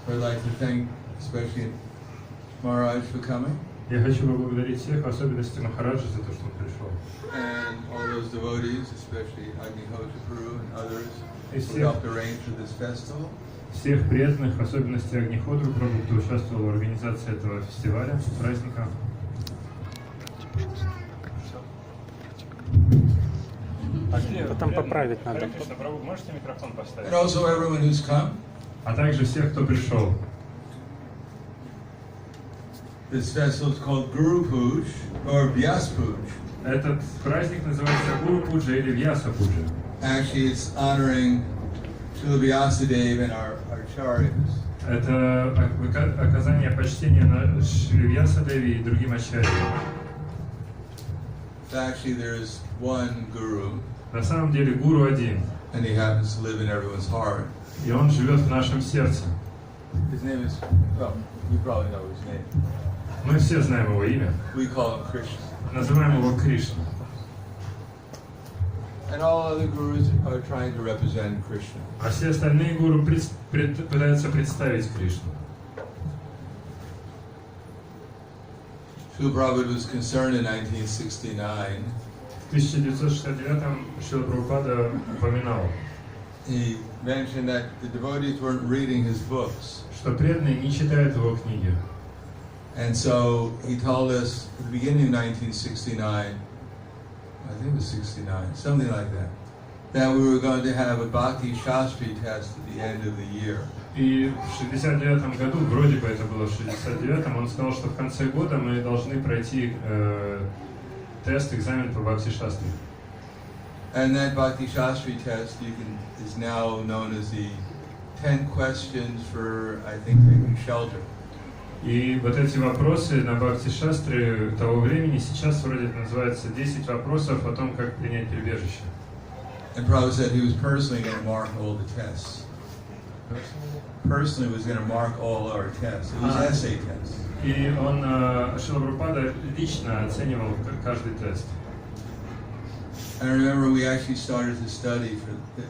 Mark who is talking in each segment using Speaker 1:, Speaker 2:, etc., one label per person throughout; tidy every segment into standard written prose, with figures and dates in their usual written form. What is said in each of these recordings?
Speaker 1: I'd like to thank especially Maharaj for coming.
Speaker 2: Я хочу поблагодарить всех, в особенности Махараджа, за то, что он пришел.
Speaker 1: And all those devotees, especially Agnihotra Guru and others,
Speaker 2: И
Speaker 1: who helped arrange for this festival.
Speaker 2: всех преданных, в особенности Агнихотру Прабху, кто участвовал в организации этого фестиваля, праздника.
Speaker 3: Потом поправить надо.
Speaker 2: Кришна, Прабху, можете микрофон поставить?
Speaker 1: And also everyone who's come.
Speaker 2: А также всех, кто пришел.
Speaker 1: This festival is called Guru Pooja or Vьяса Пуджа.
Speaker 2: Этот праздник называется Гуру Пуджа или Вьяса Пуджа.
Speaker 1: Actually, it's honoring Srila Vyasadeva and our acharyas.
Speaker 2: Это оказание почтения на Шри Вьясадеви и другим ачарьям.
Speaker 1: Actually, there's one guru,
Speaker 2: На самом деле гуру один,
Speaker 1: and he happens to live in everyone's heart.
Speaker 2: и он живет в нашем сердце.
Speaker 1: His name is, well, you probably know his name.
Speaker 2: Мы все знаем его имя.
Speaker 1: We call him Krishna.
Speaker 2: Называем его Кришна.
Speaker 1: And all other gurus are trying to represent Krishna.
Speaker 2: А все остальные гуру пытаются представить Кришну.
Speaker 1: Srila Prabhupada was concerned in 1969.
Speaker 2: В 1969-м Шрила Прабхупада упоминал,
Speaker 1: He mentioned that the devotees weren't reading his books.
Speaker 2: что преданные не читают его книги.
Speaker 1: And so he told us at the beginning of 1969, I think it was 69, something like that we were going to have a Bhakti Shastri test at the end of the year.
Speaker 2: И в 69-м году, вроде бы это было в 69-м, он сказал, что в конце года мы должны пройти тест, экзамен по Бхакти Шастре.
Speaker 1: And that Bhakti Shastri test is now known as the 10 questions for, I think, taking shelter.
Speaker 2: И вот эти вопросы на Бхакти Шастре того времени, сейчас вроде это называется 10 вопросов о том, как принять прибежище.
Speaker 1: And Prabhupada said he was personally going to mark all the tests. Personally was going to mark all our tests. It was essay tests.
Speaker 2: И он, Шрила Прабхупада, лично оценивал каждый тест.
Speaker 1: And I remember we actually started to study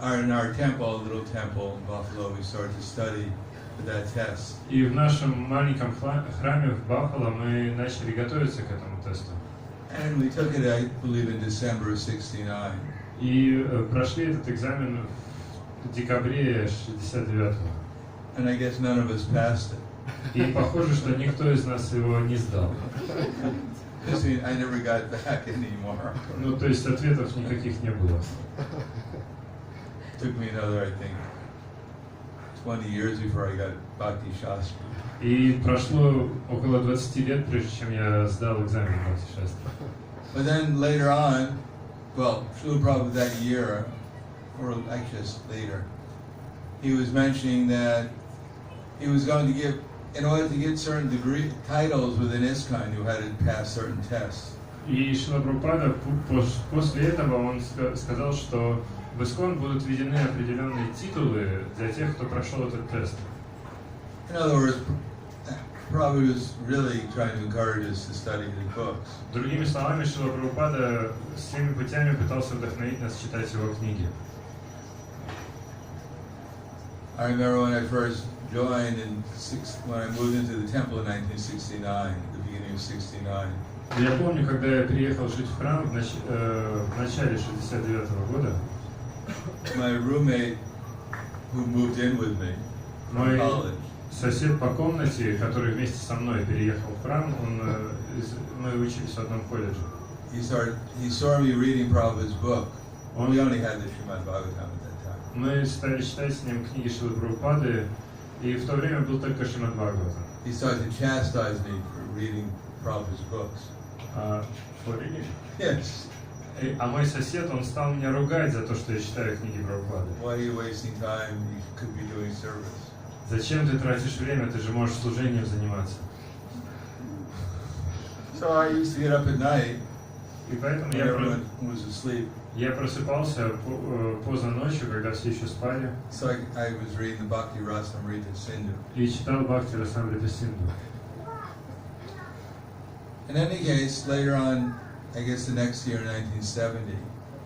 Speaker 1: in our temple, a little temple in Buffalo, we started to study for that test.
Speaker 2: И в нашем маленьком храме в Баффало мы начали готовиться к этому тесту.
Speaker 1: And we took it, I believe, in December of 69.
Speaker 2: И прошли этот экзамен в декабре 69-го.
Speaker 1: And I guess none of us passed it.
Speaker 2: И похоже, что никто из нас его не сдал.
Speaker 1: I never got back anymore.
Speaker 2: Ну, то есть ответов никаких не было.
Speaker 1: It took me another, I think, 20 years before I got Bhakti Shastri.
Speaker 2: И прошло около 20 лет, прежде чем я сдал экзамен в Бхакти Шастре.
Speaker 1: But then later on, well, Srila Prabhupada that year, or actually just later, he was mentioning that he was going to give, in order to get certain degree titles within ISKCON, you had to pass certain tests.
Speaker 2: И Шрила Прабхупада после этого он сказал, что в ИСККОН будут введены определенные титулы для тех, кто прошел этот тест.
Speaker 1: In other words, Prabhupada was really trying to encourage us to study his books.
Speaker 2: Другими словами, Шрила Прабхупада всеми путями пытался вдохновить нас читать его книги.
Speaker 1: I remember when I first joined when I moved into the temple in 1969, at the beginning of 69.
Speaker 2: Я помню, когда я приехал жить в храм в начале 69-го года.
Speaker 1: My roommate, who moved in with me from college.
Speaker 2: Сосед по комнате, который вместе со мной переехал в храм, мы учились в одном колледже.
Speaker 1: He saw me reading Prabhupada's book. We only had the Srimad Bhagavatam at that time.
Speaker 2: Мы стали читать с ним книги Шрилы Прабхупады, и в то время был только Шримад Бхагаватам.
Speaker 1: He started to chastise me for reading Prabhupada's books.
Speaker 2: For reading?
Speaker 1: Yes.
Speaker 2: А мой сосед, он стал меня ругать за то, что я читаю книги Прабхупады.
Speaker 1: Why are you wasting time? You could be doing service.
Speaker 2: Зачем ты тратишь время? Ты же можешь служением заниматься.
Speaker 1: So I used to get up at night.
Speaker 2: И поэтому
Speaker 1: everyone was asleep.
Speaker 2: Я просыпался поздно ночью, когда все еще спали.
Speaker 1: So I was reading the Bhakti Rasamrita Sindhu.
Speaker 2: И читал Бхакти Расамрита Синду.
Speaker 1: In any case, later on, I guess the next year, 1970.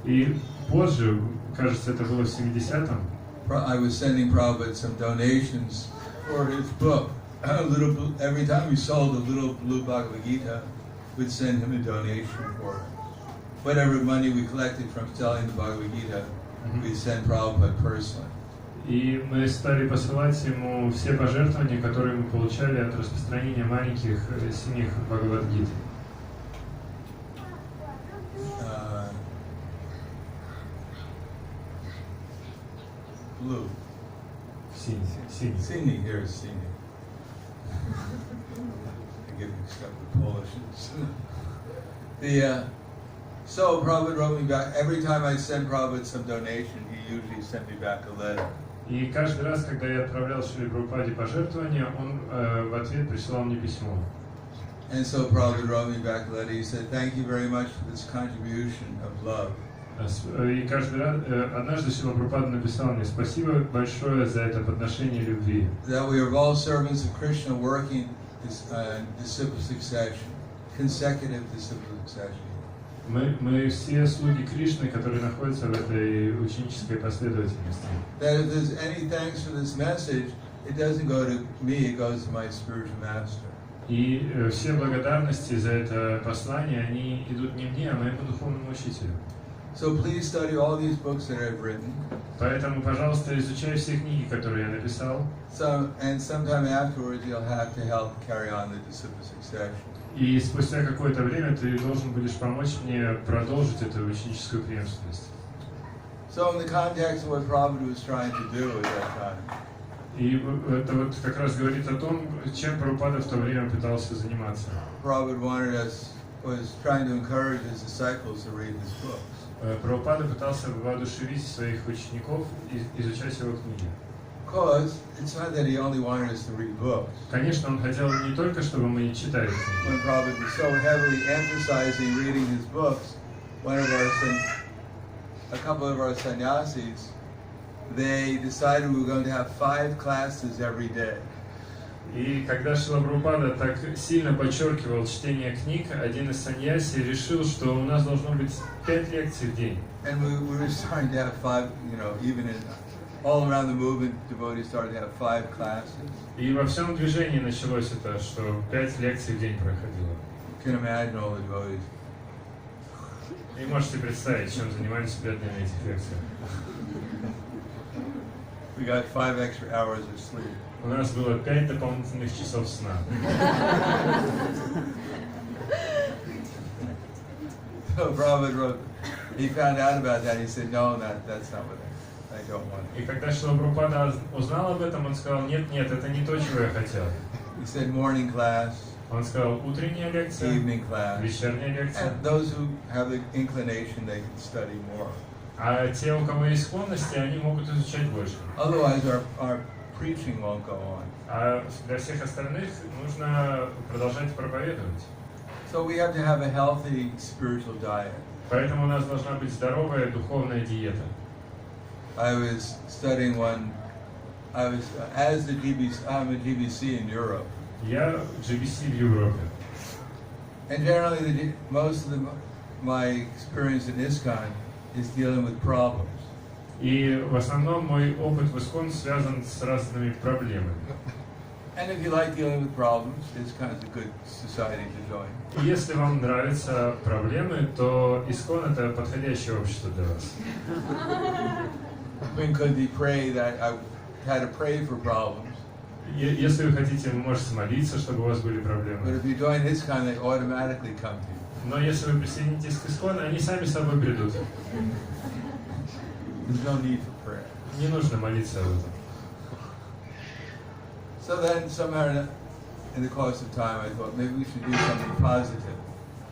Speaker 2: И позже, кажется, это было в 70-м.
Speaker 1: I was sending Prabhupada some donations for his book. Every time we sold a little blue Bhagavad Gita, we'd send him a donation for it. Whatever money we collected from selling the Bhagavad Gita, we'd send Prabhupada personally.
Speaker 2: И мы стали посылать ему все пожертвования, которые мы получали от распространения маленьких синих Бхагавад-гит.
Speaker 1: Blue.
Speaker 2: Синий.
Speaker 1: Sini, here is Sini. I get mixed up with Polish. So Prabhupada wrote me back. Every time I send Prabhupada some donation, he usually sent me back a letter.
Speaker 2: И каждый раз, когда я отправлял Шриле Прабхупаде пожертвования, он в ответ присылал мне письмо.
Speaker 1: And so Prabhupada wrote me back a letter. He said, "Thank you very much for this contribution of love."
Speaker 2: И каждый раз, однажды Шрила Прабхупада написал мне: спасибо большое за это подношение любви.
Speaker 1: That we are all servants of Krishna working this disciple succession, consecutive disciple succession.
Speaker 2: Мы все слуги Кришны, которые находятся в этой ученической последовательности.
Speaker 1: That if there's any thanks for this message, it doesn't go to me, it goes to my spiritual master.
Speaker 2: И все благодарности за это послание, они идут не мне, а моему духовному учителю.
Speaker 1: So please study all these books that I've written.
Speaker 2: Поэтому, пожалуйста, изучай все книги, которые я написал.
Speaker 1: And sometime afterwards, you'll have to help carry on the disciple succession.
Speaker 2: И спустя какое-то время ты должен будешь помочь мне продолжить эту ученическую преемственность.
Speaker 1: So in the context of what Prabhupada was trying to do at that time.
Speaker 2: И это вот как раз говорит о том, чем Прабхупада в то время пытался заниматься.
Speaker 1: Prabhupada was trying to encourage his disciples to read his books.
Speaker 2: Прабхупада пытался воодушевить своих учеников изучать его книги.
Speaker 1: Because it's not that he only wanted us to read books.
Speaker 2: Конечно, он хотел не только, чтобы мы читали книги.
Speaker 1: When Prabhupada was so heavily emphasizing reading his books, a couple of our sannyasis, they decided we were going to have 5 classes every day.
Speaker 2: И когда Шрила Прабхупада так сильно подчеркивал чтение книг, один из саньяси решил, что у нас должно быть 5 лекций в день.
Speaker 1: And we were starting to have 5, even in all around the movement, devotees started to have 5 classes.
Speaker 2: И во всем движении началось это, что 5 лекций в день проходило.
Speaker 1: You can imagine all the devotees.
Speaker 2: И можете представить, чем занимались преданные на этих лекциях.
Speaker 1: We got 5 extra hours of sleep.
Speaker 2: У нас было 5 дополнительных часов сна.
Speaker 1: So Prabhupada wrote, he found out about that. He said, "No, that's not what I don't want."
Speaker 2: И когда Шрила Прабхупада узнал об этом, он сказал: нет, это не то, чего я хотел.
Speaker 1: He said, "Morning class."
Speaker 2: Он сказал: утренняя лекция,
Speaker 1: Evening class.
Speaker 2: вечерняя лекция.
Speaker 1: And those who have the inclination, they can study more.
Speaker 2: А те, у кого есть склонности, они могут изучать больше.
Speaker 1: Otherwise, our preaching won't go on.
Speaker 2: А для всех остальных нужно продолжать проповедовать.
Speaker 1: So we have to have a healthy spiritual diet.
Speaker 2: Поэтому у нас должна быть здоровая духовная диета.
Speaker 1: I was studying I'm a GBC in Europe.
Speaker 2: Я GBC в Европе.
Speaker 1: And generally, my experience in ISKCON is dealing with problems.
Speaker 2: И в основном мой опыт в ИСККОН связан с разными проблемами.
Speaker 1: And if you like dealing with problems, ISKCON is a good society to join.
Speaker 2: И если вам нравятся проблемы, то ИСККОН — это подходящее общество для вас.
Speaker 1: When could we pray that I had to pray for problems?
Speaker 2: Если вы хотите, вы можете молиться, чтобы у вас были
Speaker 1: But
Speaker 2: проблемы.
Speaker 1: if you join ISKCON, they automatically come to you.
Speaker 2: Но если вы присоединитесь к ИСККОН, они сами собой придут.
Speaker 1: There's no need for prayer.
Speaker 2: Не нужно молиться об этом.
Speaker 1: So then, somehow in the course of time, I thought maybe we should do something positive.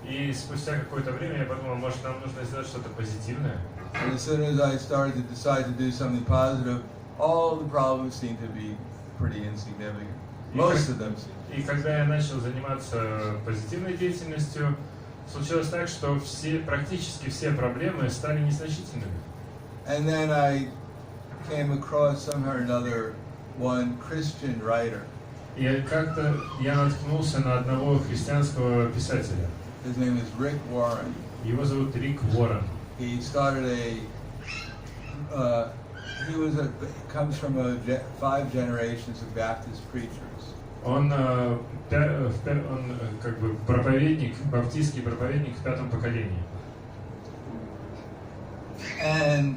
Speaker 2: И спустя какое-то время я подумал, может, нам нужно сделать что-то позитивное.
Speaker 1: And as soon as I started to decide to do something positive, all the problems seemed to be pretty insignificant. Most of them seemed.
Speaker 2: И когда я начал заниматься позитивной деятельностью, случилось так, что практически все проблемы стали незначительными.
Speaker 1: And then I came across somehow or another one Christian writer.
Speaker 2: И как-то я наткнулся на одного христианского писателя.
Speaker 1: His name is Rick Warren.
Speaker 2: Его зовут Рик Уоррен.
Speaker 1: He started comes from 5 generations of Baptist preachers.
Speaker 2: Он как бы проповедник, баптистский проповедник в 5-м поколении.
Speaker 1: And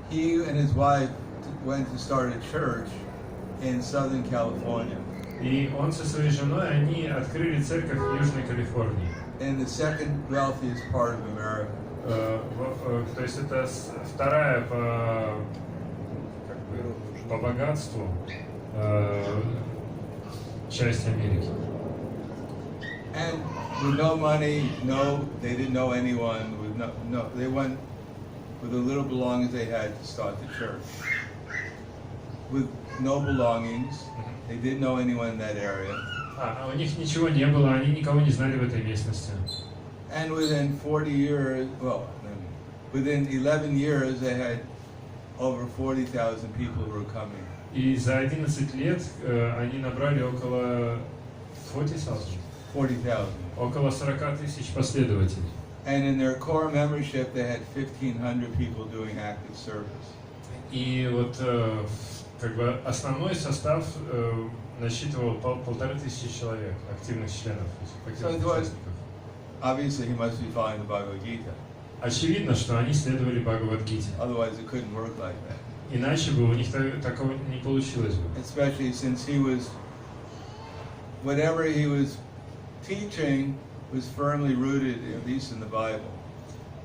Speaker 1: he and his wife went to start a church in Southern California.
Speaker 2: И он со своей женой, они открыли церковь в Южной Калифорнии.
Speaker 1: In the second wealthiest part of America.
Speaker 2: То есть это вторая по богатству часть Америки.
Speaker 1: And with no money, they didn't know anyone. They went with the little belongings they had to start the church. With no belongings, they didn't know anyone in that area.
Speaker 2: У них ничего не было, они никого не знали в этой местности.
Speaker 1: And within 40 years, within 11 years, they had over 40,000 people who were coming.
Speaker 2: И за 11 лет они набрали около 40,000. Около 40 тысяч последователей.
Speaker 1: And in their core membership, they had 1,500 people doing active service.
Speaker 2: И вот как бы основной состав насчитывал 1500 человек, активных членов, активных участников.
Speaker 1: Obviously, he must be following the Bhagavad Gita.
Speaker 2: Очевидно, что они следовали Бхагавад-гите.
Speaker 1: Otherwise, it couldn't work like that.
Speaker 2: Иначе бы у них такого не получилось бы.
Speaker 1: Especially since he was, whatever he was teaching was firmly rooted, at least in the Bible.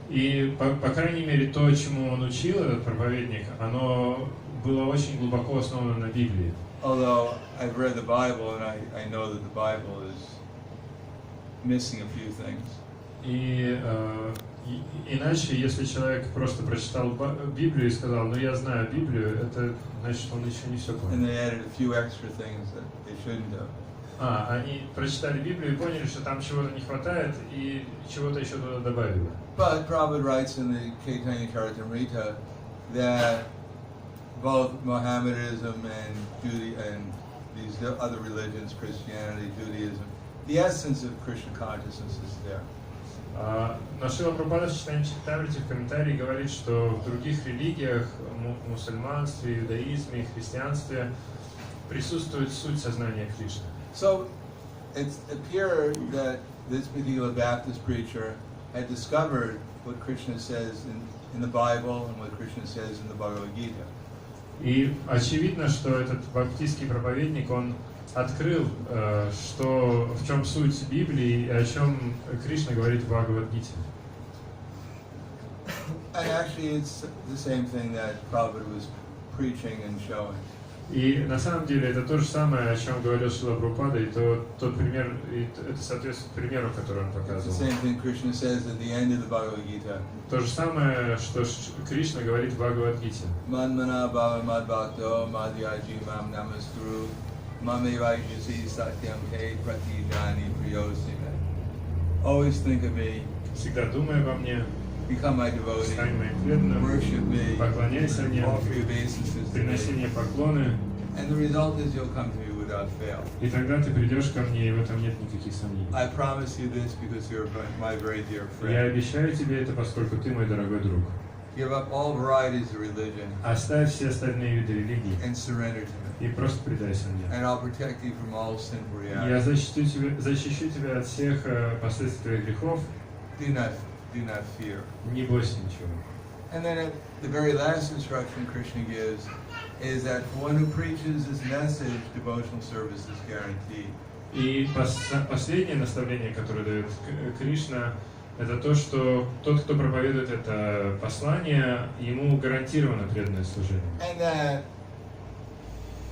Speaker 2: И по крайней мере то, чему он учил, этот проповедник, оно было очень глубоко основано на Библии.
Speaker 1: Although I've read the Bible and I know that the Bible is missing a few things.
Speaker 2: И иначе, если человек просто прочитал Библию и сказал, ну я знаю Библию, это значит, он еще не все понял.
Speaker 1: And they added a few extra things that they shouldn't have.
Speaker 2: Они прочитали Библию и поняли, что там чего-то не хватает, и чего-то еще туда добавили.
Speaker 1: But Prabhupada writes in the Chaitanya Charitamrita that both Mohammedanism and these other religions, Christianity, Judaism, the essence of Krishna consciousness is there.
Speaker 2: Но Шрила Прабхупада в Чайтанья Чаритамрите в комментарии говорит, что в других религиях, мусульманстве, иудаизме, христианстве присутствует суть сознания Кришны.
Speaker 1: So it appeared that this particular Baptist preacher had discovered what Krishna says in the Bible and what Krishna says in the Bhagavad Gita.
Speaker 2: И очевидно, что этот баптистский проповедник, он открыл, что в чем суть Библии и о чем Кришна говорит в Бхагавад-гите.
Speaker 1: And actually it's the same thing that Prabhupada was preaching and showing.
Speaker 2: И на самом деле это то же самое, о чем говорил Шрила Прабхупада, и тот пример, и это соответствует примеру, который он показывал. То же самое, что Кришна говорит в Бхагавад-гите.
Speaker 1: Always think of me.
Speaker 2: Всегда думай обо мне.
Speaker 1: Become my devotee.
Speaker 2: Стань моим преданным.
Speaker 1: Worship me.
Speaker 2: Поклоняйся мне.
Speaker 1: Offer your obeisances.
Speaker 2: Приноси мне поклоны.
Speaker 1: And the result is you'll come to me without fail.
Speaker 2: И тогда ты придешь ко мне, и в этом нет никаких сомнений.
Speaker 1: I promise you this because you're my very dear friend.
Speaker 2: Я обещаю тебе это, поскольку ты мой дорогой друг.
Speaker 1: Give up all varieties of religion.
Speaker 2: Оставь все остальные виды религии.
Speaker 1: And surrender to me.
Speaker 2: И просто предайся мне.
Speaker 1: And I'll protect you from all sinful reactions.
Speaker 2: Я защищу тебя от всех последствий твоих грехов.
Speaker 1: Do not fear.
Speaker 2: Не бойся ничего.
Speaker 1: And then the very last instruction Krishna gives is that for one who preaches this message, devotional service is guaranteed.
Speaker 2: И последнее наставление, которое дает Кришна, это то, что тот, кто проповедует это послание, ему гарантировано преданное служение.
Speaker 1: And that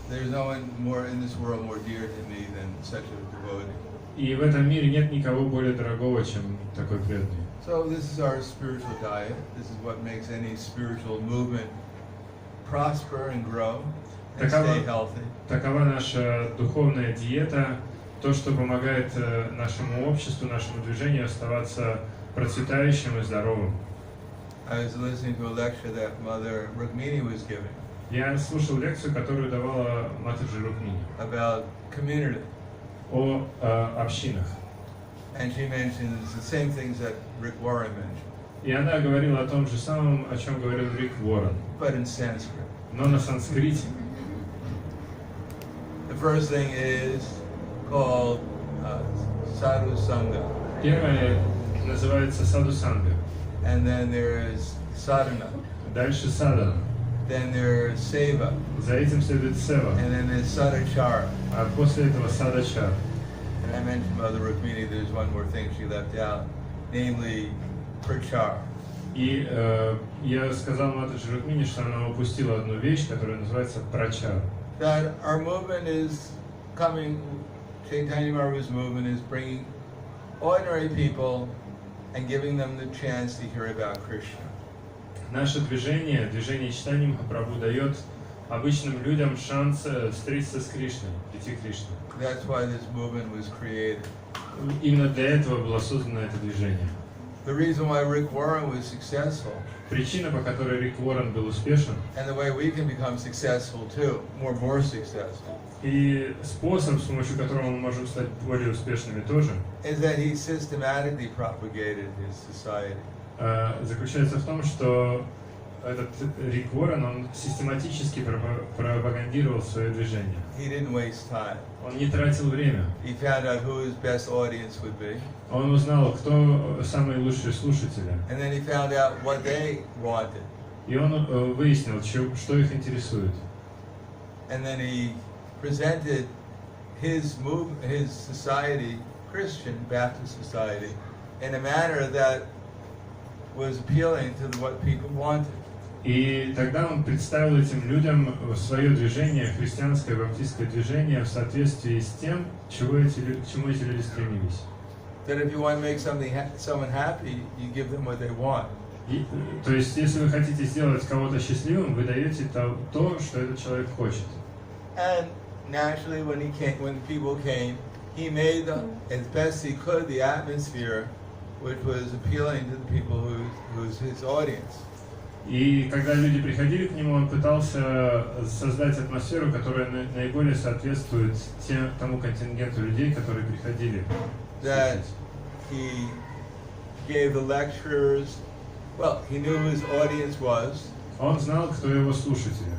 Speaker 1: there's no one more in this world more dear to me than such a devotee.
Speaker 2: И в этом мире нет никого более дорогого, чем такой преданный.
Speaker 1: So this is our spiritual diet. This is what makes any spiritual movement prosper and grow and stay healthy.
Speaker 2: Такова наша духовная диета, то, что помогает нашему обществу, нашему движению оставаться процветающим и здоровым.
Speaker 1: I was listening to a lecture that Mother Rukmini was giving.
Speaker 2: Я слушал лекцию, которую давала Матаджи Рукмини.
Speaker 1: About community.
Speaker 2: О общинах.
Speaker 1: And she mentions the same things that Rick Warren mentioned.
Speaker 2: И она говорила о том же самом, о чем говорил Рик Уоррен,
Speaker 1: but in Sanskrit.
Speaker 2: но на санскрите.
Speaker 1: The first thing is called sadhu sangha,
Speaker 2: Первое называется саду-санга,
Speaker 1: and then there is sadhana,
Speaker 2: дальше садана,
Speaker 1: then there is seva,
Speaker 2: за этим следует сева,
Speaker 1: and then there's sadachara.
Speaker 2: а после этого садачар.
Speaker 1: And I mentioned Mother Rukmini, there's one more thing she left out, namely prachar.
Speaker 2: И я сказал Матаджи Рукмини, что она упустила одну вещь, которая называется прачар.
Speaker 1: That our movement is coming, Chaitanya Mahaprabhu's movement is bringing ordinary people and giving them the chance to hear about Krishna.
Speaker 2: Наше движение Чайтаньи Махапрабху дает обычным людям шанс встретиться с Кришной, прийти к Кришне.
Speaker 1: That's why this movement was created.
Speaker 2: Именно для этого было создано это движение.
Speaker 1: The reason why Rick Warren was successful,
Speaker 2: Причина, по которой Рик Уоррен был успешен,
Speaker 1: and the way we can become successful too, more successful,
Speaker 2: и способ, с помощью которого мы можем стать более успешными тоже,
Speaker 1: is that he systematically propagated his society.
Speaker 2: заключается в том, что этот Рик Уоррен, он систематически пропагандировал свое движение.
Speaker 1: He didn't waste time.
Speaker 2: Он не тратил время.
Speaker 1: He found out who his best audience would be,
Speaker 2: Он узнал, кто самые лучшие слушатели.
Speaker 1: and then he found out what they wanted,
Speaker 2: И он выяснил, что их интересует.
Speaker 1: and then he presented his society, Christian Baptist society, in a manner that was appealing to what people wanted.
Speaker 2: И тогда он представил этим людям свое движение, христианское баптистское движение, в соответствии с тем, к чему эти люди стремились.
Speaker 1: That if you want to make someone happy, you give them what they want.
Speaker 2: То есть, если вы хотите сделать кого-то счастливым, вы даете то, что этот человек хочет.
Speaker 1: And naturally, when people came, he made as best he could the atmosphere, which was appealing to the people who's his audience.
Speaker 2: И когда люди приходили к нему, он пытался создать атмосферу, которая наиболее соответствует тому контингенту людей, которые приходили.
Speaker 1: That he gave the lectures. Well, he knew who his audience was.
Speaker 2: Он знал, кто его слушатели.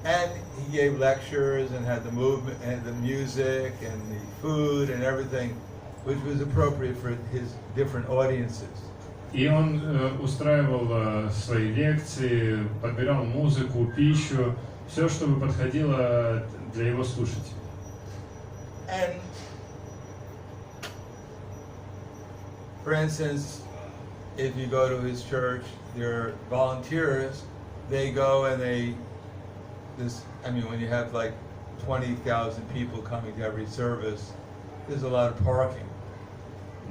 Speaker 1: And he gave lectures and had the movement and the music and the food and everything, which was appropriate for his different audiences.
Speaker 2: И он устраивал свои лекции, подбирал музыку, пищу, все, чтобы подходило для его слушателей.
Speaker 1: And for instance, if you go to his church, there are volunteers. They go and when you have like 20,000 people coming to every service, there's a lot of parking.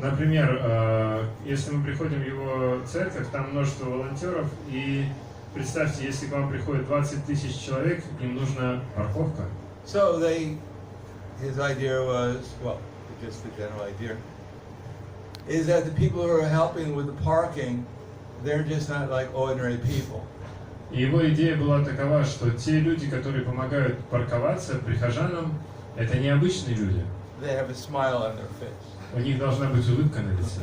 Speaker 2: Например, если мы приходим в его церковь, там множество волонтеров, и представьте, если к вам приходит 20 тысяч человек, им нужна парковка.
Speaker 1: So his idea was, well, just the general idea, is that the people who are helping with the parking, they're just not like ordinary people.
Speaker 2: И его идея была такова, что те люди, которые помогают парковаться прихожанам, это необычные люди.
Speaker 1: They have a smile on their face.
Speaker 2: У них должна быть улыбка на лице.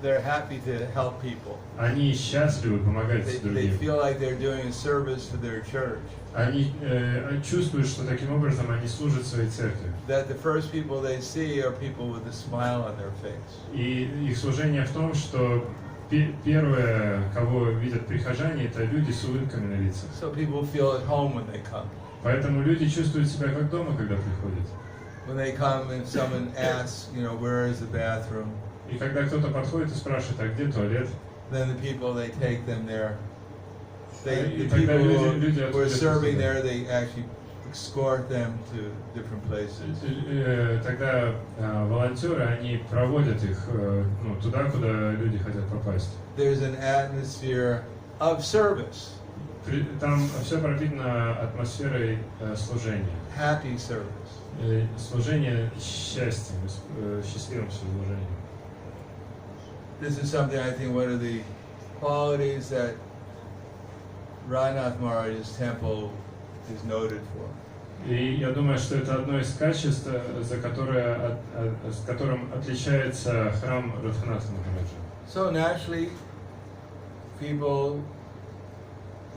Speaker 1: They're happy to help people.
Speaker 2: Они счастливы помогать
Speaker 1: They
Speaker 2: другим.
Speaker 1: feel like they're doing a service to their church.
Speaker 2: Они чувствуют, что таким образом они служат своей церкви.
Speaker 1: That the first people they see are people with a smile on their face.
Speaker 2: И их служение в том, что первое, кого видят прихожане, это люди с улыбками на лицах.
Speaker 1: So people feel at home when they come.
Speaker 2: Поэтому люди чувствуют себя как дома, когда приходят.
Speaker 1: When they come and someone asks, where is the bathroom?
Speaker 2: И когда кто-то подходит и спрашивает, а где туалет?
Speaker 1: Then the people, they take them there. The
Speaker 2: И
Speaker 1: people
Speaker 2: тогда
Speaker 1: who
Speaker 2: люди
Speaker 1: are
Speaker 2: отводят
Speaker 1: serving
Speaker 2: туда.
Speaker 1: there, they actually escort them to different places.
Speaker 2: Тогда волонтеры, они проводят их туда, куда люди хотят попасть.
Speaker 1: There's an atmosphere of service.
Speaker 2: Там все пропитано атмосферой служения.
Speaker 1: Happy service.
Speaker 2: Служение счастьем, счастливым служением.
Speaker 1: This is something I think one of the qualities that Ranath Maharaj's temple is noted for.
Speaker 2: И я думаю, что это одно из качеств, с которым отличается храм Радханатха Махараджа.
Speaker 1: So naturally, people,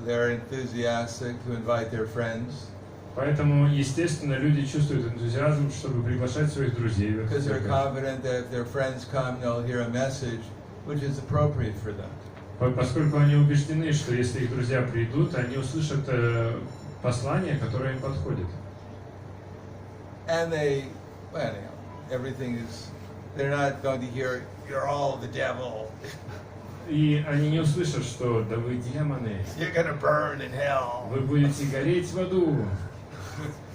Speaker 1: they're enthusiastic to invite their friends
Speaker 2: Поэтому, естественно, люди чувствуют энтузиазм, чтобы приглашать своих друзей в эту
Speaker 1: because they're
Speaker 2: церковь.
Speaker 1: confident that if their friends come, they'll hear a message which is appropriate for them.
Speaker 2: Поскольку они убеждены, что если их друзья придут, они услышат послание, которое им подходит.
Speaker 1: And they, well, you know, everything is, they're not going to hear, you're all the devil.
Speaker 2: И они не услышат, что да вы демоны,
Speaker 1: You're going to burn in hell.
Speaker 2: вы будете гореть в аду,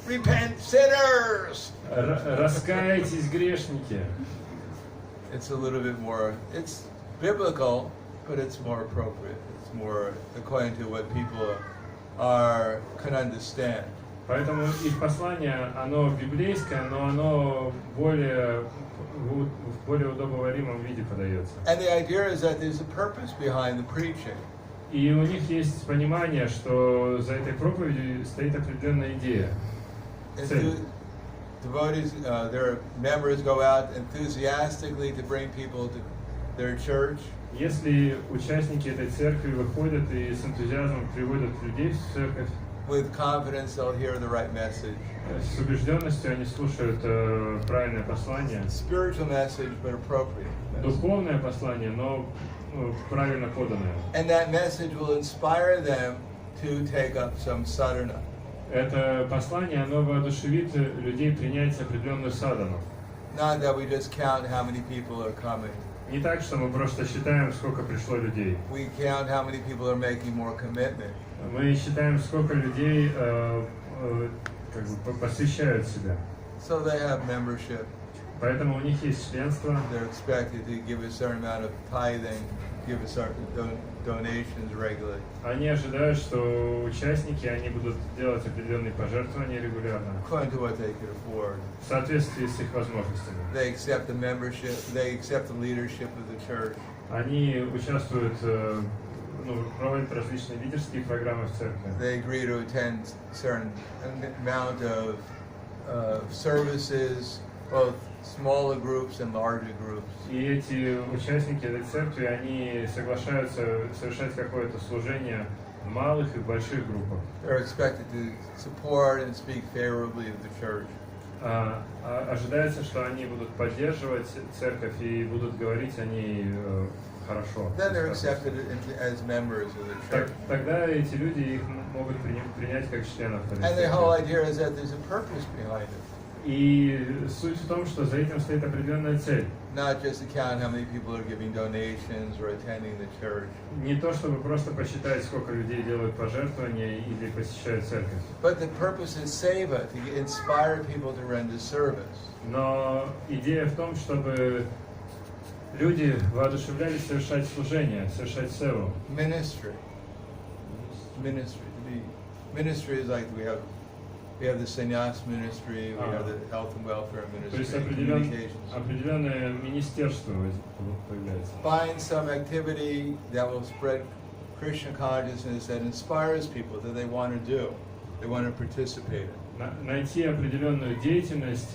Speaker 1: Repent, sinners!
Speaker 2: раскайтесь, грешники.
Speaker 1: It's a little bit more, it's biblical, but it's more appropriate. It's more according to what people can understand.
Speaker 2: Поэтому их послание, оно библейское, но оно в более удобоваримом виде подается.
Speaker 1: And the idea is that there's a purpose behind the preaching.
Speaker 2: И у них есть понимание, что за этой проповедью стоит определенная идея. Цель.
Speaker 1: Devotees, their members go out enthusiastically to bring people to their church.
Speaker 2: Если участники этой церкви выходят и с энтузиазмом приводят людей в церковь,
Speaker 1: With confidence, they'll hear the right message.
Speaker 2: с убежденностью они слушают правильное послание,
Speaker 1: Spiritual message, but appropriate.
Speaker 2: духовное послание, но правильно поданное.
Speaker 1: And that message will inspire them to take up some sadhana.
Speaker 2: Это послание, оно воодушевит людей принять определенную садану.
Speaker 1: Not that we just count how many people are coming.
Speaker 2: Не так, что мы просто считаем, сколько пришло людей.
Speaker 1: We count how many people are making more commitment.
Speaker 2: Мы считаем, сколько людей как бы посвящают себя.
Speaker 1: So they have membership.
Speaker 2: Поэтому у них есть членство.
Speaker 1: They're expected to give a certain amount of tithing, give a certain donations regularly.
Speaker 2: Они ожидают, что участники, они будут делать определенные пожертвования регулярно.
Speaker 1: According to what they can afford.
Speaker 2: В соответствии с их возможностями.
Speaker 1: They accept the membership, they accept the leadership of the church.
Speaker 2: Они участвуют, проводят различные лидерские программы в церкви.
Speaker 1: They agree to attend certain amount of services, both smaller groups and larger groups.
Speaker 2: И эти участники этой церкви, они соглашаются совершать какое-то служение в малых и больших группах.
Speaker 1: They're expected to support and speak favorably of the church.
Speaker 2: Ожидается, что они будут поддерживать церковь и будут говорить о ней хорошо.
Speaker 1: Then they're accepted as members of the church.
Speaker 2: Тогда эти люди их могут принять как членов этой
Speaker 1: And the whole
Speaker 2: церкви.
Speaker 1: idea is that there's a purpose behind it.
Speaker 2: И суть в том, что за этим стоит определенная цель.
Speaker 1: Not just to count how many people are giving donations or attending the church.
Speaker 2: Не то, чтобы просто посчитать, сколько людей делают пожертвования или посещают церковь.
Speaker 1: But the purpose is seva, to inspire people to render service.
Speaker 2: Но идея в том, чтобы люди воодушевлялись совершать служение, совершать севу.
Speaker 1: Ministry. Ministry is like we have the sannyas ministry, we have the health and welfare
Speaker 2: То есть
Speaker 1: ministry, communications.
Speaker 2: определенное министерство появляется.
Speaker 1: Find some activity that will spread Krishna consciousness that inspires people that they want to do, they want to participate in.
Speaker 2: Найти определенную деятельность,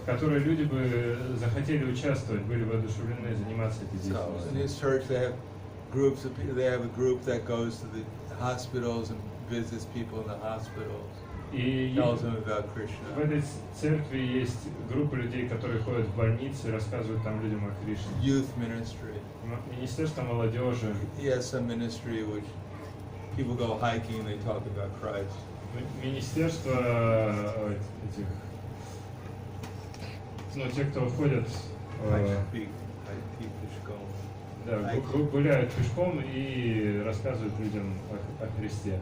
Speaker 2: в которой люди бы захотели участвовать, были воодушевлены заниматься этой
Speaker 1: So in
Speaker 2: деятельностью.
Speaker 1: this church they have groups of people. They have a group that goes to the hospitals and visits people in the hospitals.
Speaker 2: И
Speaker 1: Tells them about
Speaker 2: в
Speaker 1: Krishna.
Speaker 2: этой церкви есть группа людей, которые ходят в больницы и рассказывают там людям о Кришне.
Speaker 1: Youth ministry.
Speaker 2: Министерство молодежи,
Speaker 1: He has some ministry which people go hiking, they talk about Christ.
Speaker 2: министерство этих, те, кто ходят, гуляют пешком и рассказывают людям о Христе.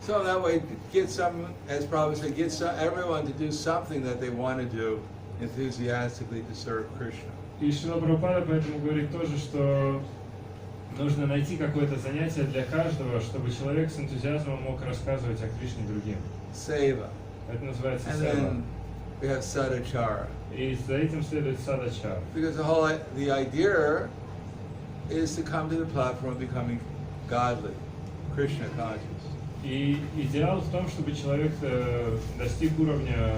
Speaker 1: So that way, get some, as Prabhupada said, get everyone to do something that they want to do enthusiastically to serve Krishna.
Speaker 2: И Шрила Прабхупада поэтому говорит тоже, что нужно найти какое-то занятие для каждого, чтобы человек с энтузиазмом мог рассказывать о Кришне другим.
Speaker 1: Seva.
Speaker 2: Это называется
Speaker 1: And
Speaker 2: сева.
Speaker 1: then we have sadachara.
Speaker 2: И за этим следует садачар.
Speaker 1: Because the idea is to come to the platform becoming godly, Krishna conscious.
Speaker 2: И идеал в том, чтобы человек достиг уровня,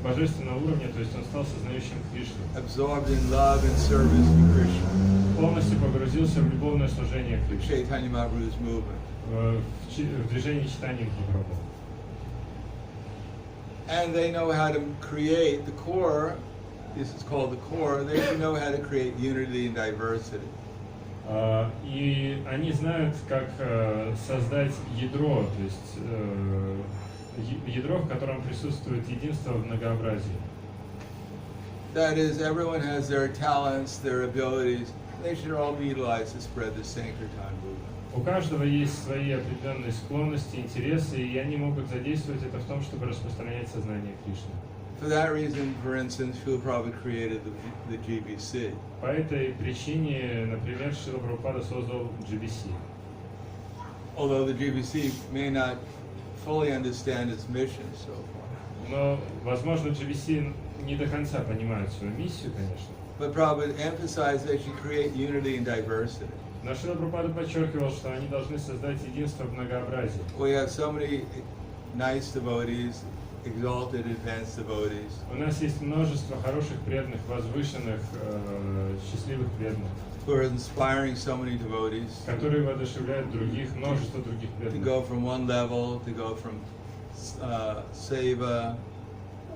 Speaker 2: божественного уровня, то есть он стал сознающим Кришну.
Speaker 1: Absorbed in love and service to Krishna.
Speaker 2: Полностью погрузился в любовное служение Кришне.
Speaker 1: Chaitanya Mahaprabhu's movement.
Speaker 2: В движении читания Махапрабху.
Speaker 1: And they know how to create the core. This is called the core. They know how to create unity and diversity.
Speaker 2: И они знают, как создать ядро, то есть ядро, в котором присутствует единство в многообразии.
Speaker 1: That is, everyone has their talents, their abilities. They should all be utilized to spread the Sankirtan movement.
Speaker 2: У каждого есть свои определенные склонности, интересы, и они могут задействовать это в том, чтобы распространять сознание Кришны.
Speaker 1: For that reason, for instance, Srila Prabhupada created the GBC.
Speaker 2: По этой причине, например, Шрила Прабхупада создал GBC.
Speaker 1: Although the GBC may not fully understand its mission so far.
Speaker 2: Но, возможно, GBC не до конца понимают свою миссию, конечно.
Speaker 1: But Prabhupada emphasized they should create unity and diversity.
Speaker 2: Но Шрила Прабхупада подчеркивал, что они должны создать единство в многообразии.
Speaker 1: We have so many nice devotees, exalted, advanced devotees.
Speaker 2: У нас есть множество хороших преданных, возвышенных, счастливых преданных,
Speaker 1: who are inspiring so many devotees
Speaker 2: которые воодушевляют других, множество других
Speaker 1: to
Speaker 2: преданных.
Speaker 1: go from one level, to go from seva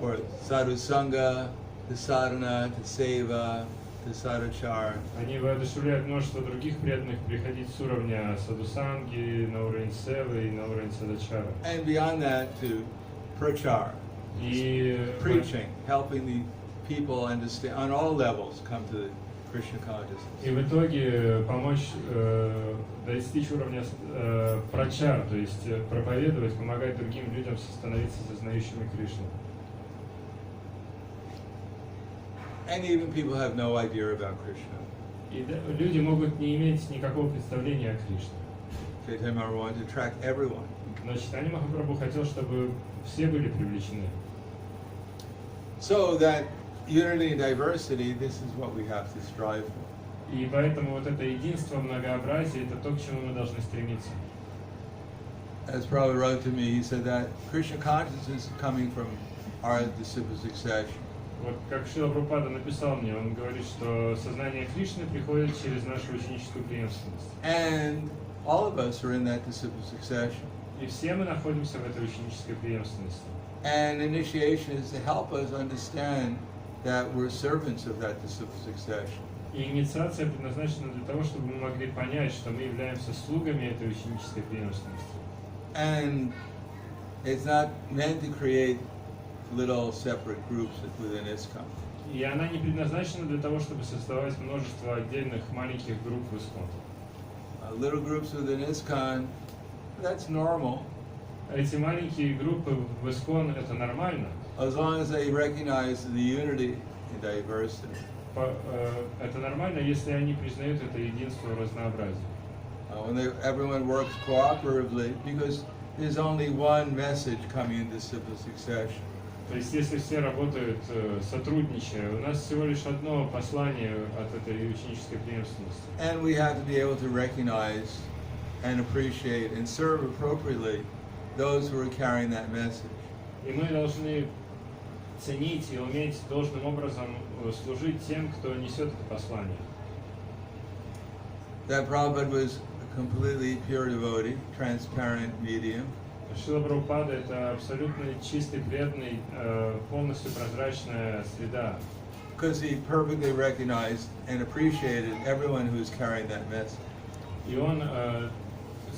Speaker 1: or sadhu sangha to sadhana to seva to sadhachara.
Speaker 2: Они воодушевляют множество других преданных приходить с уровня садхусанги на уровень севы и на уровень садачара.
Speaker 1: And beyond that to prachara,
Speaker 2: И
Speaker 1: preaching, helping the people understand on all levels come to the Krishna consciousness.
Speaker 2: И в итоге помочь достичь уровня прачар, то есть проповедовать, помогать другим людям становиться сознающими Кришну.
Speaker 1: And even people have no idea about Krishna.
Speaker 2: И люди могут не иметь никакого представления о Кришне.
Speaker 1: Chaitanya Mahaprabhu wanted to attract everyone.
Speaker 2: Но Чайтанья Махапрабху хотел, чтобы все были привлечены.
Speaker 1: So that unity and diversity, this is what we have to strive for.
Speaker 2: И поэтому вот это единство, многообразие, это то, к чему мы должны стремиться.
Speaker 1: As Prabhupada wrote to me, he said that Krishna consciousness is coming from our disciple succession.
Speaker 2: Вот как Шрила Прабхупада написал мне, он говорит, что сознание Кришны приходит через нашу ученическую преемственность.
Speaker 1: And all of us are in that disciple succession.
Speaker 2: И все мы находимся в этой ученической преемственности.
Speaker 1: And initiation is to help us understand that we're servants of that disciple succession.
Speaker 2: И инициация предназначена для того, чтобы мы могли понять, что мы являемся слугами этой ученической преемственности.
Speaker 1: And it's not meant to create little separate groups within ISKCON.
Speaker 2: И она не предназначена для того, чтобы создавать множество отдельных маленьких групп в ИСККОН.
Speaker 1: Little groups within ISKCON, that's normal.
Speaker 2: Эти маленькие группы в ИСККОН это нормально.
Speaker 1: As long as they recognize the unity and diversity.
Speaker 2: Это нормально, если они признают это единство в разнообразии.
Speaker 1: When everyone works cooperatively, because there's only one message coming in disciple succession.
Speaker 2: То есть, если все работают сотрудничая, у нас всего лишь одно послание от этой ученической преемственности.
Speaker 1: And we have to be able to recognize and appreciate and serve appropriately those who are carrying that message.
Speaker 2: И мы должны ценить и уметь должным образом служить тем, кто несет это послание.
Speaker 1: That Prabhupada was a completely pure devotee, transparent medium.
Speaker 2: Шрила Прабхупада это абсолютно чистый, преданный, полностью прозрачная среда.
Speaker 1: Because he perfectly recognized and appreciated everyone who is carrying that message.
Speaker 2: И он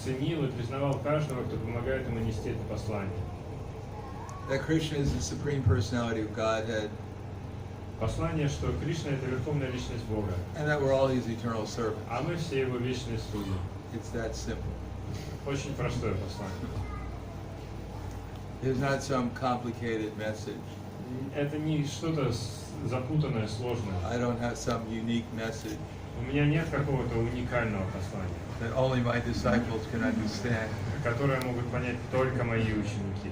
Speaker 2: ценил и признавал каждого, кто помогает ему нести это послание.
Speaker 1: That Krishna is the supreme personality of Godhead.
Speaker 2: Послание, что Кришна это верховная личность Бога.
Speaker 1: And that we're all his eternal servants.
Speaker 2: А мы все его вечные слуги.
Speaker 1: It's that simple.
Speaker 2: Очень простое послание.
Speaker 1: There's not some complicated message.
Speaker 2: Это не что-то запутанное, сложное.
Speaker 1: I don't have some unique message
Speaker 2: У меня нет какого-то уникального послания,
Speaker 1: that only my disciples can understand.
Speaker 2: которое могут понять только мои ученики.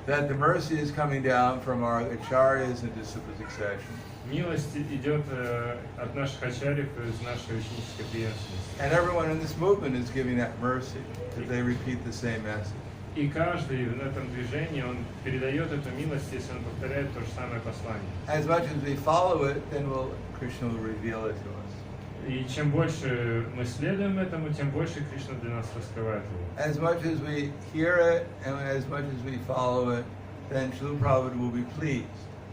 Speaker 1: that the mercy is coming down from our acharyas and disciple succession.
Speaker 2: Милость идет от наших ачарьев из нашей ученической преемственности.
Speaker 1: And everyone in this movement is giving that mercy, because they repeat the same message.
Speaker 2: И каждый в этом движении, он передает эту милость, если он повторяет то же самое послание.
Speaker 1: As much as we follow it, then Krishna will reveal it to us.
Speaker 2: И чем больше мы следуем этому, тем больше Кришна для нас раскрывает его.
Speaker 1: As much as we hear it and as much as we follow it, then Srila Prabhupada will be pleased.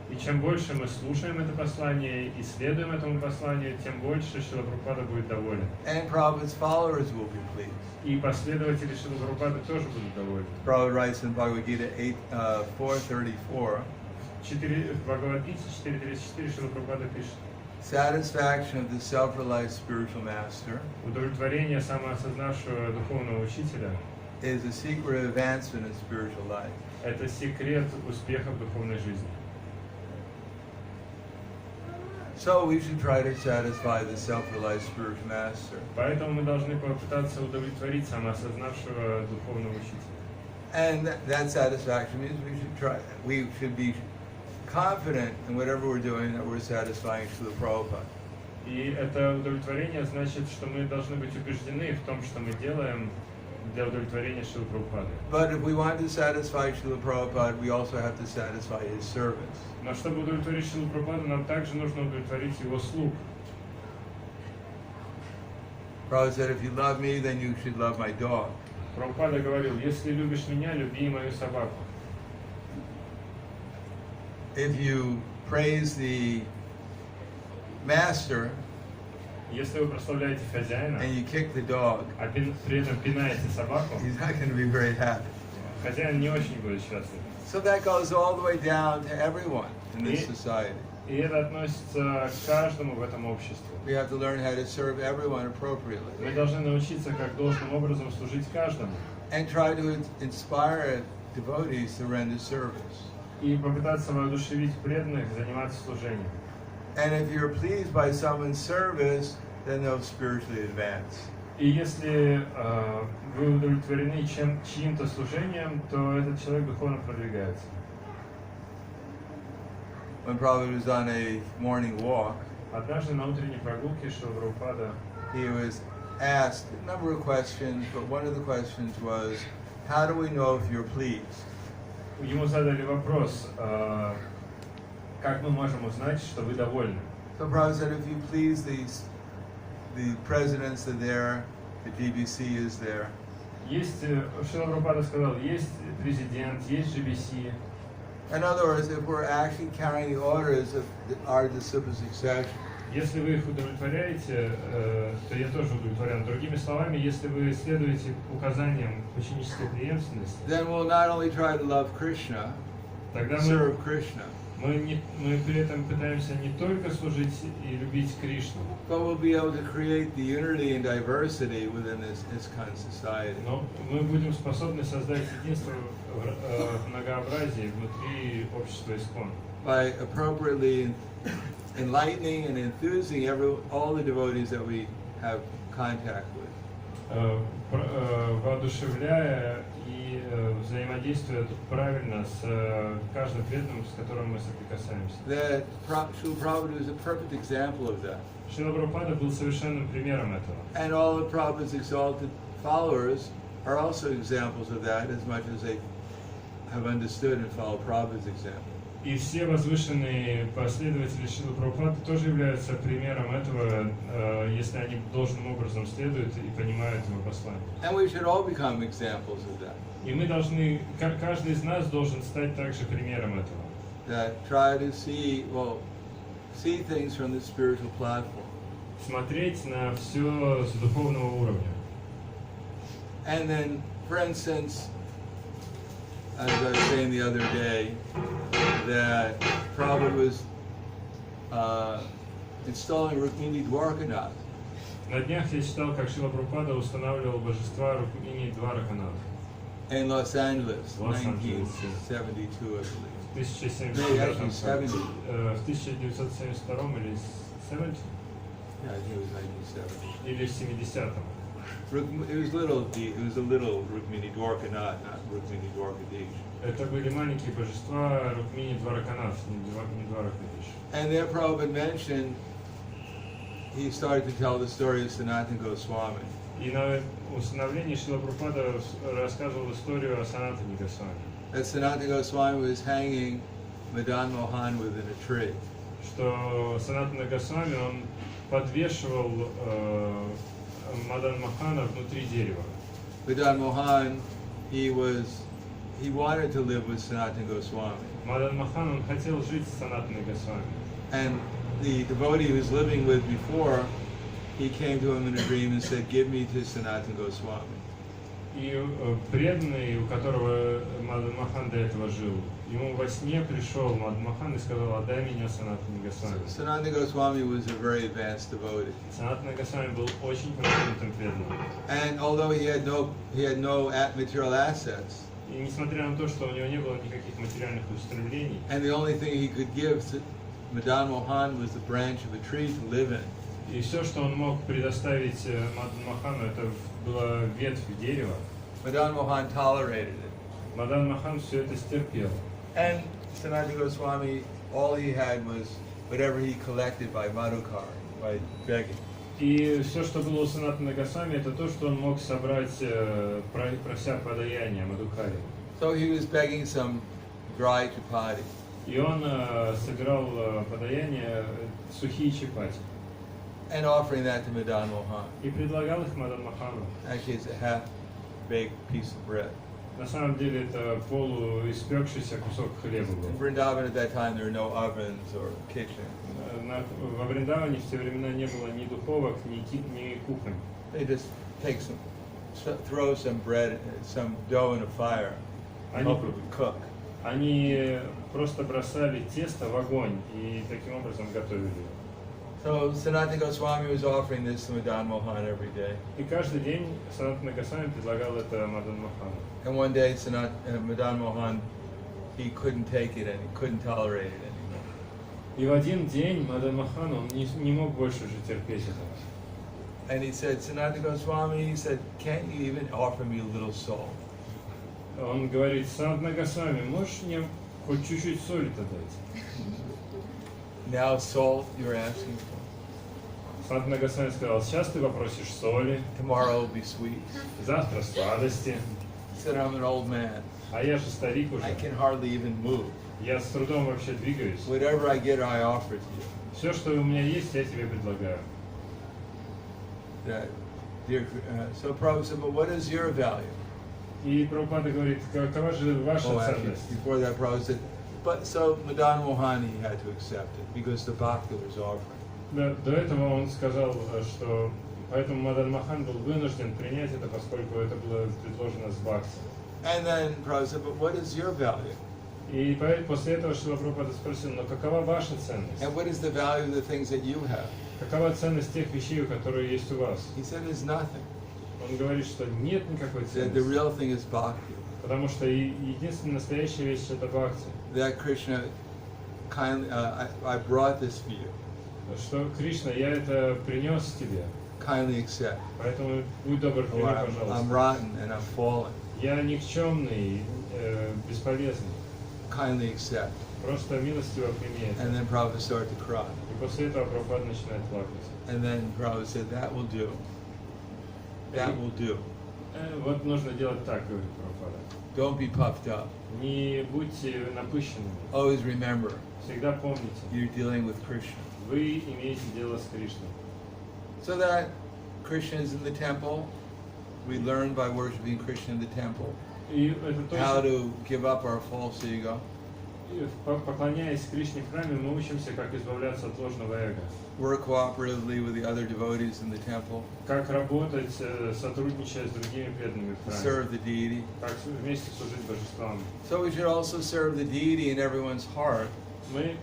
Speaker 2: И чем больше мы слушаем это послание и следуем этому посланию, тем больше Шрила Прабхупада будет доволен.
Speaker 1: And Prabhupada's followers will be pleased.
Speaker 2: И последователи Шрила Прабхупады тоже будут довольны.
Speaker 1: Prabhupada writes in Bhagavad Gita 4:34.
Speaker 2: В Бхагавад-гите 4.34 Шрила Прабхупада пишет:
Speaker 1: Satisfaction of the self-realized spiritual master
Speaker 2: удовлетворение самоосознавшего духовного учителя
Speaker 1: is a secret of advancement in spiritual life.
Speaker 2: это секрет успеха в духовной жизни.
Speaker 1: So we should try to satisfy the self-realized spiritual master.
Speaker 2: Поэтому мы должны попытаться удовлетворить самоосознавшего духовного учителя.
Speaker 1: And that satisfaction means we should be confident in whatever we're doing that we're satisfying Srila Prabhupada.
Speaker 2: И это удовлетворение значит, что мы должны быть убеждены в том, что мы делаем для удовлетворения Шрилы Прабхупады.
Speaker 1: But if we want to satisfy Srila Prabhupada, we also have to satisfy his service.
Speaker 2: Но чтобы удовлетворить Шрилу Прабхупаду, нам также нужно удовлетворить его слуг.
Speaker 1: Prabhupada said, if you love me, then you should love my dog.
Speaker 2: Прабхупада говорил: если любишь меня, люби и мою собаку.
Speaker 1: If you praise the master
Speaker 2: Если вы прославляете хозяина,
Speaker 1: and you kick the dog,
Speaker 2: а при этом пинаете собаку,
Speaker 1: he's not going to be very happy.
Speaker 2: хозяин не очень будет счастлив.
Speaker 1: So that goes all the way down to everyone in this
Speaker 2: И-
Speaker 1: society.
Speaker 2: И это относится к каждому в этом обществе.
Speaker 1: We have to learn how to serve everyone appropriately
Speaker 2: Мы должны научиться, как должным образом служить каждому.
Speaker 1: and try to inspire devotees to render service.
Speaker 2: И попытаться воодушевить преданных заниматься служением.
Speaker 1: And if you're pleased by someone's service, then they'll spiritually advance.
Speaker 2: И если вы удовлетворены чьим-то служением, то этот человек духовно продвигается.
Speaker 1: When Prabhupada was on a morning walk,
Speaker 2: Однажды на утренней прогулке Шрила Прабхупада
Speaker 1: he was asked a number of questions, but one of the questions was, how do we know if you're pleased?
Speaker 2: ему задали вопрос, как мы можем узнать, что вы довольны?
Speaker 1: So Prabhupada said, if you please the presidents are there, the GBC is there.
Speaker 2: Есть, Шрила Прабхупада сказал, есть президент, есть GBC.
Speaker 1: In other words, if we're actually carrying the orders of our disciple succession,
Speaker 2: Если вы их удовлетворяете, то я тоже удовлетворен. Другими словами, если вы следуете указаниям ученической преемственности,
Speaker 1: then we'll not only try to love Krishna,
Speaker 2: тогда
Speaker 1: serve Krishna,
Speaker 2: мы при этом пытаемся не только служить и любить Кришну,
Speaker 1: but we'll be able to create the unity and diversity within this ISKCON society.
Speaker 2: но мы будем способны создать единство в многообразии внутри общества ИСККОН.
Speaker 1: By appropriately enlightening and enthusing all the devotees that we have contact with.
Speaker 2: Воодушевляя и взаимодействуя правильно с каждым преданным, с которым мы соприкасаемся.
Speaker 1: That Srila Prabhupada is a perfect example of that.
Speaker 2: Шрила Прабхупада был совершенным примером этого.
Speaker 1: And all of Prabhupada's exalted followers are also examples of that, as much as they have understood and followed Prabhupada's example.
Speaker 2: И все возвышенные последователи Шрилы Прабхупады тоже являются примером этого, если они должным образом следуют и понимают его послание.
Speaker 1: And we should all become examples of that.
Speaker 2: И мы должны, каждый из нас должен стать также примером этого.
Speaker 1: That try to see things from the spiritual platform.
Speaker 2: Смотреть на все с духовного уровня.
Speaker 1: And then, for instance, as I was saying the other day, that Prabhupada was installing Rukmini Dwarkanath.
Speaker 2: На днях я читал, как Шрила Прабхупада устанавливал божества Рукмини Двараканатха
Speaker 1: In Los Angeles,
Speaker 2: Los-Angeles,
Speaker 1: 1972, I believe.
Speaker 2: в 1972
Speaker 1: No, actually 70.
Speaker 2: в 1972 или 70
Speaker 1: Yeah, I think it was 1970.
Speaker 2: или в 70-м.
Speaker 1: It was little. It was a little Rukmini Dwarkanath, not Rukmini Dwarkadish.
Speaker 2: Это были маленькие божества Рукмини Двараканат, не Дваракадиш.
Speaker 1: And there Prabhupada mentioned, he started to tell the story of Sanatana Goswami.
Speaker 2: И на установлении Шрила Прабхупада рассказывал историю о Санатане Госвами.
Speaker 1: That Sanatana Goswami was hanging Madan Mohan within a tree.
Speaker 2: Что Санатана Госвами, он подвешивал Мадан Мохана внутри дерева.
Speaker 1: Madan Mohan, he wanted to live with Sanatana Goswami.
Speaker 2: Мадан Мохан, он хотел жить с Санатаной Госвами.
Speaker 1: And the devotee he was living with before, he came to him in a dream and said, "Give me to Sanatana Goswami."
Speaker 2: И преданный, у которого Мадан Мохан до этого жил, ему во сне пришел Мадан Мохан и сказал: "Отдай меня Санатане Госвами."
Speaker 1: Sanatana Goswami was a very advanced devotee.
Speaker 2: Санатана Госвами был очень продвинутым преданным.
Speaker 1: And although he had no material assets,
Speaker 2: И несмотря на то, что у него не было никаких материальных устремлений,
Speaker 1: and the only thing he could give to Madan Mohan was the branch of a tree to live in.
Speaker 2: и все, что он мог предоставить Мадан Мохану, это была ветвь дерева.
Speaker 1: Madan Mohan tolerated it.
Speaker 2: Мадан Мохан все это стерпел.
Speaker 1: And Sanatana Goswami, all he had was whatever he collected by Madhukar, by begging.
Speaker 2: И все, что было у Санатана Госвами, это то, что он мог собрать, прося подаяние Мадхукари.
Speaker 1: So he was begging some dry chapati.
Speaker 2: И он собирал подаяние сухие чапати.
Speaker 1: And offering that to Madan Mohan.
Speaker 2: И предлагал их Мадан Мохану.
Speaker 1: Actually, it's a half-baked piece of bread.
Speaker 2: На самом деле это полуиспекшийся кусок хлеба
Speaker 1: In
Speaker 2: был.
Speaker 1: Vrindavan at that time, there were no ovens or kitchen.
Speaker 2: Во Вриндаване в те времена не было ни духовок, ни кухонь.
Speaker 1: They just take throw some bread, some dough in a fire, and hope it would cook.
Speaker 2: Они просто бросали тесто в огонь и таким образом готовили его.
Speaker 1: So Sanatana Goswami was offering this to Madan Mohan every day.
Speaker 2: И каждый день Санатана Госвами предлагал это Мадан Мохану.
Speaker 1: And one day, Madan Mohan, he couldn't take it and he couldn't tolerate it anymore.
Speaker 2: И в один день Мадан Мохан, он не мог больше уже терпеть это.
Speaker 1: And he said, Sanatana Goswami, he said, can't you even offer me a little salt?
Speaker 2: Он говорит: Санатана Госвами, можешь мне хоть чуть-чуть соли-то дать?
Speaker 1: Now salt you're asking for.
Speaker 2: Санатана Госвами сказал: сейчас ты попросишь соли,
Speaker 1: Tomorrow will be sweet.
Speaker 2: завтра сладости.
Speaker 1: He said, I'm an old man.
Speaker 2: А я же старик уже.
Speaker 1: I can hardly even move.
Speaker 2: Я с трудом вообще двигаюсь.
Speaker 1: Whatever I get, I offer to you.
Speaker 2: Все, что у меня есть, я тебе предлагаю.
Speaker 1: So Prabhupada said, but what is your value?
Speaker 2: И Прабхупада говорит: какова же ваша
Speaker 1: Actually,
Speaker 2: ценность?
Speaker 1: before that, Prabhupada said, but so Madan Mohan, he had to accept it because the bhakta was offering.
Speaker 2: До этого он сказал, что поэтому Мадан Мохан был вынужден принять это, поскольку это было предложено с бхакти.
Speaker 1: And then Prabhupada said, but what is your value?
Speaker 2: И после этого Шрила Прабхупада спросил: но какова ваша ценность?
Speaker 1: And what is the value of the things that you have?
Speaker 2: Какова ценность тех вещей, которые есть у вас?
Speaker 1: He said, there's nothing.
Speaker 2: Он говорит, что нет никакой
Speaker 1: The
Speaker 2: ценности.
Speaker 1: real thing is bhakti.
Speaker 2: Потому что единственная настоящая вещь — это бхакти.
Speaker 1: That Krishna kindly, I brought this for you.
Speaker 2: Что, Кришна, я это принес тебе,
Speaker 1: Kindly accept.
Speaker 2: поэтому будь добр,
Speaker 1: Oh,
Speaker 2: прими,
Speaker 1: I'm
Speaker 2: пожалуйста.
Speaker 1: rotten and I'm fallen.
Speaker 2: Я никчемный, бесполезный.
Speaker 1: Kindly accept.
Speaker 2: Просто милостиво прими это.
Speaker 1: And then Prabhupada started to cry.
Speaker 2: И после этого Прабхупада начинает плакать.
Speaker 1: And then Prabhupada said, that will do. That will do.
Speaker 2: Вот нужно делать так, говорит Прабхупада.
Speaker 1: Don't be puffed up.
Speaker 2: Не будьте напыщенными.
Speaker 1: Always remember,
Speaker 2: Всегда помните,
Speaker 1: you're dealing with Krishna.
Speaker 2: вы имеете дело с Кришной.
Speaker 1: So that Krishna is in the temple. We learn by worshiping Krishna in the temple
Speaker 2: И это
Speaker 1: how
Speaker 2: тоже,
Speaker 1: to give up our false ego,
Speaker 2: поклоняясь Кришне в храме, мы учимся, как избавляться от ложного эго.
Speaker 1: work cooperatively with the other devotees in the temple,
Speaker 2: Как работать, сотрудничая с другими преданными в храме.
Speaker 1: serve the deity.
Speaker 2: Как вместе служить божествам.
Speaker 1: So we should also serve the deity in everyone's heart.
Speaker 2: Мы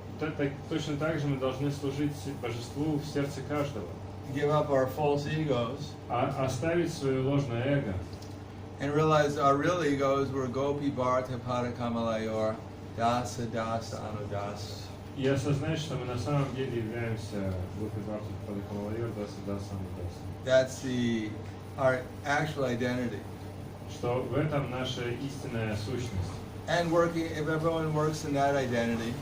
Speaker 2: точно так же мы должны служить божеству в сердце каждого.
Speaker 1: Give up our false egos
Speaker 2: Оставить свое ложное эго.
Speaker 1: and realize our real egos were Gopi Bharata Padakamalayur Dasa Dasa Anudasa.
Speaker 2: И осознать, что мы на самом деле являемся Гопи Бхакти Падакамалайор Даса Даса Анудаса.
Speaker 1: That's the our actual identity.
Speaker 2: Что в этом наша истинная сущность.
Speaker 1: And working, if everyone works in that identity,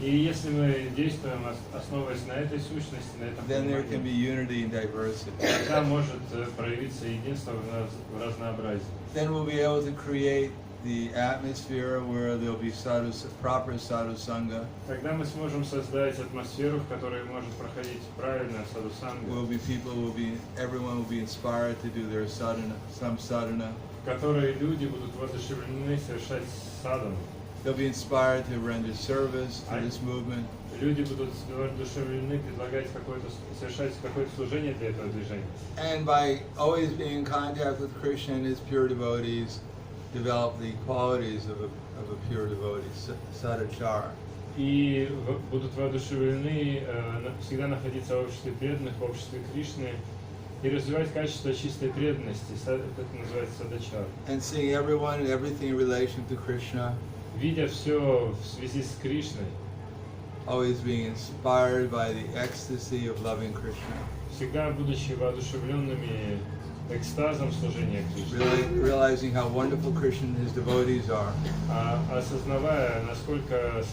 Speaker 2: И если мы действуем, основываясь на этой сущности, на этом
Speaker 1: then there can be
Speaker 2: понимании,
Speaker 1: unity and diversity.
Speaker 2: тогда может проявиться единство в разнообразии.
Speaker 1: Then we'll be able to create the atmosphere where there'll be proper sadhu sangha.
Speaker 2: Тогда мы сможем создать атмосферу, в которой может проходить правильная садхусанга,
Speaker 1: Everyone will be inspired to do their sadhana, some sadhana.
Speaker 2: в которой люди будут воодушевлены совершать садану.
Speaker 1: They'll be inspired to render service to this movement.
Speaker 2: Люди будут воодушевлены совершать какое-то служение для этого движения.
Speaker 1: And by always being in contact with Krishna and his pure devotees, develop the qualities of a pure devotee, sadachara.
Speaker 2: И будут воодушевлены всегда находиться в обществе преданных, в обществе Кришны, и развивать качество чистой преданности, это называется садачара.
Speaker 1: And seeing everyone and everything in relation to Krishna,
Speaker 2: Видя все в связи с Кришной,
Speaker 1: always being inspired by the ecstasy of loving Krishna.
Speaker 2: всегда будучи воодушевленными экстазом служения Кришне,
Speaker 1: Realizing how wonderful Krishna and his devotees are.
Speaker 2: осознавая, насколько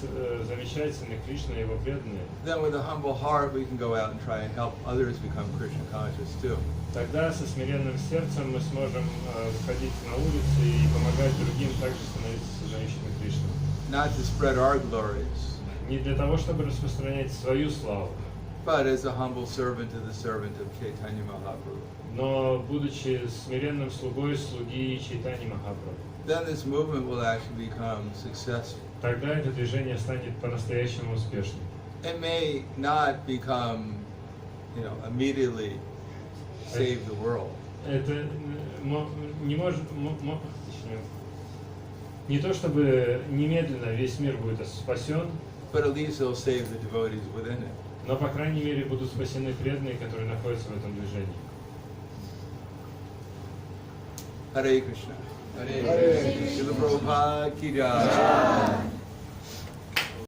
Speaker 2: замечательны Кришна и его преданные,
Speaker 1: Then with a humble heart we can go out and try and help others become Krishna conscious too.
Speaker 2: тогда со смиренным сердцем мы сможем выходить на улицы и помогать другим также становиться служащими Кришны.
Speaker 1: Not to spread our glories,
Speaker 2: Не для того, чтобы распространять свою славу,
Speaker 1: but as a humble servant to the servant of Chaitanya Mahaprabhu.
Speaker 2: но будучи смиренным слугой слуги Чайтани Махапрабху.
Speaker 1: Then this movement will actually become successful.
Speaker 2: Тогда это движение станет по-настоящему успешным.
Speaker 1: It may not become, immediately save the world.
Speaker 2: Это не может, не то чтобы немедленно весь мир будет спасен,
Speaker 1: But at least it'll save the devotees within it.
Speaker 2: но по крайней мере будут спасены преданные, которые находятся в этом движении.
Speaker 1: Hare Krishna. Hare Krishna. Srila Prabhupada ki jai.